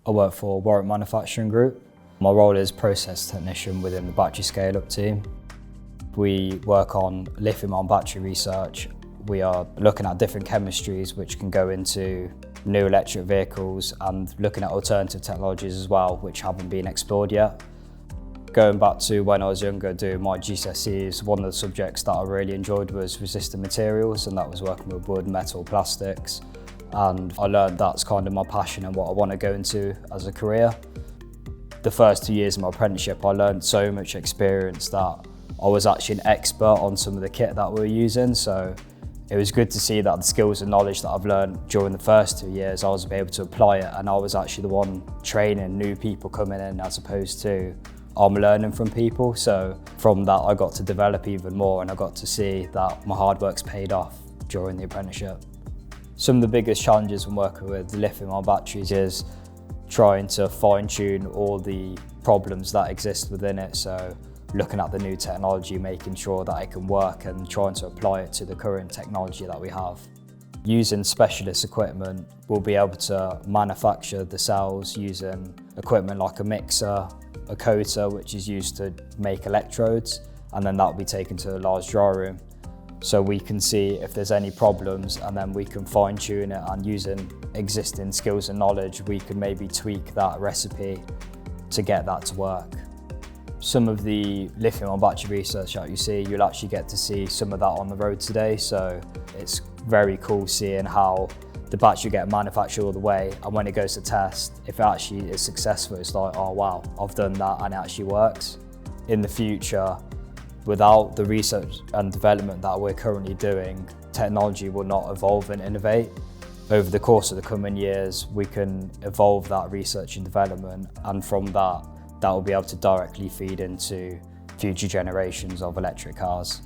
I work for Warwick Manufacturing Group. My role is process technician within the battery scale-up team. We work on lithium-ion battery research. We are looking at different chemistries which can go into new electric vehicles and looking at alternative technologies as well, which haven't been explored yet. Going back to when I was younger doing my GCSEs, one of the subjects that I really enjoyed was resistant materials, and that was working with wood, metal, plastics. And I learned that's kind of my passion and what I want to go into as a career. The first 2 years of my apprenticeship, I learned so much experience that I was actually an expert on some of the kit that we were using. So it was good to see that the skills and knowledge that I've learned during the first 2 years, I was able to apply it, and I was actually the one training new people coming in as opposed to I'm learning from people. So from that I got to develop even more, and I got to see that my hard work's paid off during the apprenticeship. Some of the biggest challenges when working with lithium-ion batteries is trying to fine-tune all the problems that exist within it. So looking at the new technology, making sure that it can work and trying to apply it to the current technology that we have. Using specialist equipment, we'll be able to manufacture the cells using equipment like a mixer, a coater, which is used to make electrodes, and then that will be taken to a large dry room. So we can see if there's any problems, and then we can fine tune it, and using existing skills and knowledge, we can maybe tweak that recipe to get that to work. Some of the lithium-ion battery research that you see, you'll actually get to see some of that on the road today. So it's very cool seeing how the battery get manufactured all the way, and when it goes to test, if it actually is successful, it's like, oh wow, I've done that and it actually works. In the future, without the research and development that we're currently doing, technology will not evolve and innovate. Over the course of the coming years, we can evolve that research and development, and from that will be able to directly feed into future generations of electric cars.